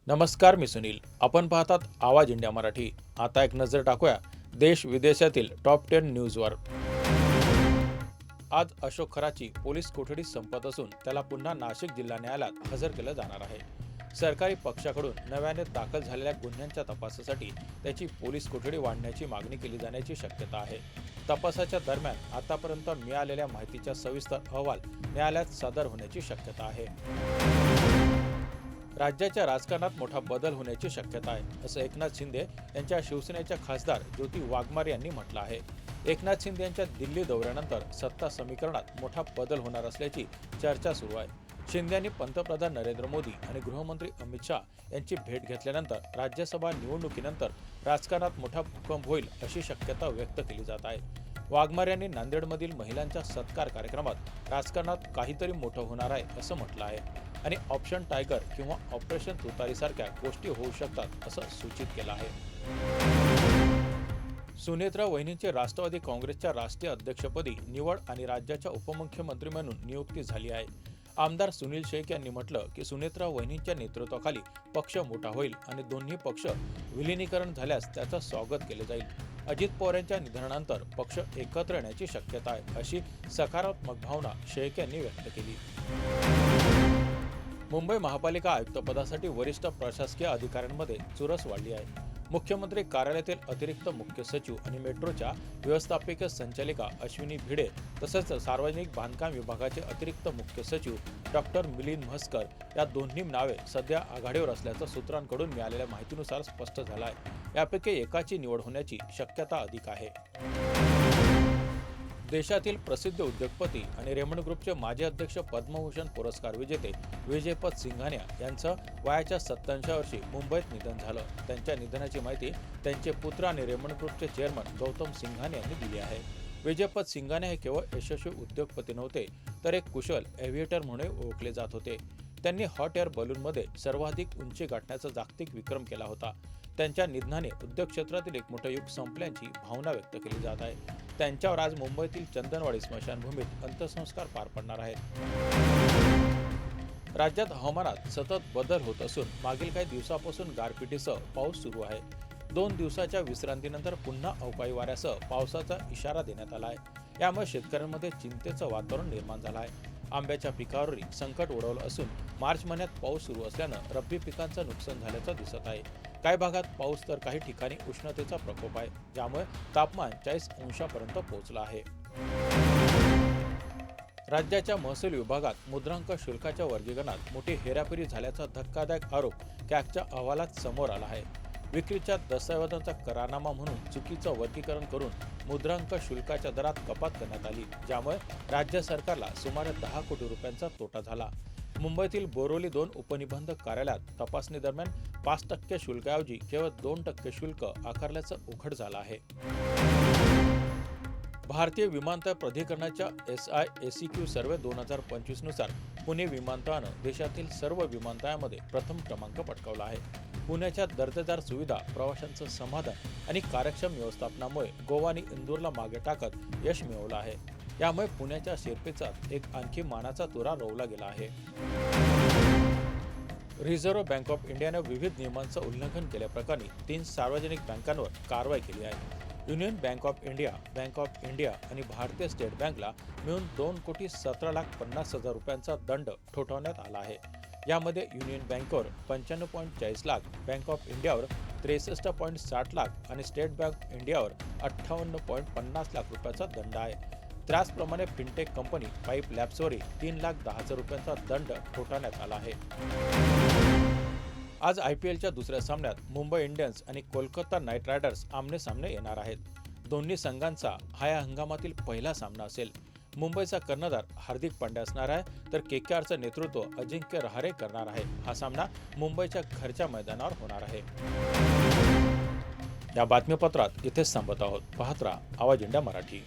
नमस्कार, मी सुनील. आपण पाहतात आवाज इंडिया मराठी. आता एक नजर टाकूया देश विदेशातील टॉप 10 न्यूजवर. आज अशोक खराची पोलीस कोठडी संपत असून त्याला पुन्हा नाशिक जिल्हा न्यायालयात हजर केलं जाणार आहे. सरकारी पक्षाकडून नव्याने दाखल झालेल्या गुन्ह्यांच्या तपासासाठी त्याची पोलीस कोठडी वाढण्याची मागणी केली जाण्याची शक्यता आहे. तपासाच्या दरम्यान आतापर्यंत मिळालेल्या माहितीचा सविस्तर अहवाल न्यायालयात सादर होण्याची शक्यता आहे. राज्याच्या राजकारणात मोठा बदल होण्याची शक्यता आहे, असं एकनाथ शिंदे यांच्या शिवसेनेच्या खासदार ज्योती वाघमार यांनी म्हटलं आहे. एकनाथ शिंदे यांच्या दिल्ली दौऱ्यानंतर सत्ता समीकरणात मोठा बदल होणार असल्याची चर्चा सुरू आहे. शिंदे यांनी पंतप्रधान नरेंद्र मोदी आणि गृहमंत्री अमित शाह यांची भेट घेतल्यानंतर राज्यसभा निवडणुकीनंतर राजकारणात मोठा भूकंप होईल अशी शक्यता व्यक्त केली जात आहे. वाघमार यांनी नांदेडमधील महिलांच्या सत्कार कार्यक्रमात राजकारणात काहीतरी मोठं होणार आहे असं म्हटलं आहे आणि ऑप्शन टायगर किंवा ऑपरेशन तुतारीसारख्या गोष्टी होऊ शकतात असं सूचित केलं आहे. सुनेत्रा वहिनींची राष्ट्रवादी काँग्रेसच्या राष्ट्रीय अध्यक्षपदी निवड आणि राज्याच्या उपमुख्यमंत्री म्हणून नियुक्ती झाली आहे. आमदार सुनील शेख यांनी म्हटलं की सुनेत्रा वहिनींच्या नेतृत्वाखाली पक्ष मोठा होईल आणि दोन्ही पक्ष विलिनीकरण झाल्यास त्याचं स्वागत केले जाईल. अजित पवार यांच्या निधनानंतर पक्ष एकत्र येण्याची शक्यता आहे अशी सकारात्मक भावना शेख यांनी व्यक्त केली. मुंबई महापालिका आयुक्तपदासाठी वरिष्ठ प्रशासकीय अधिकाऱ्यांमध्ये चुरस वाढली आहे. मुख्यमंत्री कार्यालयातील अतिरिक्त मुख्य सचिव आणि मेट्रोच्या व्यवस्थापकीय संचालिका अश्विनी भिडे तसेच सार्वजनिक बांधकाम विभागाचे अतिरिक्त मुख्य सचिव डॉक्टर मिलिंद म्हसकर या दोन्ही नावे सध्या आघाडीवर असल्याचं सूत्रांकडून मिळालेल्या माहितीनुसार स्पष्ट झालं आहे. यापैकी एकाची निवड होण्याची शक्यता अधिक आहे. देशातील प्रसिद्ध उद्योगपती आणि रेमंड ग्रुपचे माजी अध्यक्ष पद्मभूषण पुरस्कार विजेते विजयपत सिंघानिया यांचं वयाच्या 87व्या वर्षी मुंबईत निधन झालं. त्यांच्या निधनाची माहिती त्यांचे पुत्र आणि रेमंड ग्रुपचे चेअरमन गौतम सिंघानिया यांनी दिली आहे. विजयपत सिंघानिया हे केवळ यशस्वी उद्योगपती नव्हते तर एक कुशल एव्हिएटर म्हणून ओळखले जात होते. त्यांनी हॉट एअर बलूनमध्ये सर्वाधिक उंची गाठण्याचा जागतिक विक्रम केला होता. त्यांच्या निधनाने उद्योग क्षेत्रातील एक मोठं युग संपल्याची भावना व्यक्त केली जात आहे. त्यांच्यावर आज मुंबईतील चंदनवाडी स्मशानभूमीत अंत्यसंस्कार पार पडणार आहेत. राज्यात हवामानात सतत बदल होत असून मागील काही दिवसापासून गारपिटीसह पाऊस सुरू आहे. 2 दिवसाच्या विश्रांतीनंतर पुन्हा अवकाळी वाऱ्यासह पावसाचा इशारा देण्यात आला आहे. यामुळे शेतकऱ्यांमध्ये चिंतेचं वातावरण निर्माण झालं आहे. आंब्याच्या पिकावरही संकट ओढवलं असून मार्च महिन्यात पाऊस सुरू असल्यानं रब्बी पिकांचं नुकसान झाल्याचं दिसत आहे. काही भागात पाऊस तर काही ठिकाणी उष्णतेचा प्रकोप आहे, ज्यामुळे तापमान 40 अंशापर्यंत पोहोचलं आहे. राज्याच्या महसूल विभागात मुद्रांक शुल्काच्या वर्गीकरणात मोठी हेराफेरी झाल्याचा धक्कादायक आरोप कॅगच्या अहवालात समोर आला आहे. विक्रीच्या दस्तऐवजांचा करारनामा म्हणून चुकीचं वर्गीकरण करून मुद्रांक शुल्काच्या दरात कपात करण्यात आली, ज्यामुळे राज्य सरकारला सुमारे 10 कोटी रुपयांचा तोटा झाला. मुंबईतील बोरिवली 2 उपनिबंधक कार्यालयात तपासणी दरम्यान 5% शुल्काऐवजी केवळ 2% शुल्क आकारल्याचं उघड झालं आहे. भारतीय विमानतळ प्राधिकरणाच्या SIACQ सर्वे 2025 नुसार पुणे विमानतळानं देशातील सर्व विमानतळांमध्ये प्रथम क्रमांक पटकावला आहे. पुण्याच्या दर्जेदार सुविधा, प्रवाशांचं समाधान आणि कार्यक्षम व्यवस्थापनामुळे गोवा आणि इंदूरला मागे टाकत यश मिळवलं आहे. यामुळे पुण्याच्या शिरपेचात एक आणखी मानाचा तुरा रोवला गेला आहे. रिझर्व्ह बँक ऑफ इंडियाने विविध नियमांचं उल्लंघन केल्याप्रकरणी 3 सार्वजनिक बँकांवर कारवाई केली आहे. युनियन बँक ऑफ इंडिया आणि भारतीय स्टेट बँकला मिळून 2,17,50,000 रुपयांचा दंड ठोठावण्यात आला आहे. यामध्ये युनियन बँकेवर 95.40 लाख, बँक ऑफ इंडियावर 63.60 लाख आणि स्टेट बँक इंडियावर 58.50 लाख रुपयाचा दंड आहे. त्याचप्रमाणे फिनटेक कंपनी पाईप लॅब्सवरही 3,10,000 रुपयांचा दंड ठोठावण्यात आला आहे. आज IPLच्या दुसऱ्या सामन्यात मुंबई इंडियन्स आणि कोलकाता नाईट रायडर्स आमने-सामने येणार आहेत. दोन्ही संघांचा हा या हंगामातील पहिला सामना असेल. मुंबईचा कर्णधार हार्दिक पांड्या असणार आहे तर KKRचं नेतृत्व अजिंक्य रहाणे करणार आहे. हा सामना मुंबईच्या घरच्या मैदानावर होणार आहे. या बातमीपत्रात इथेच थांबत आहोत. पाहत राहा आवाज इंडिया मराठी.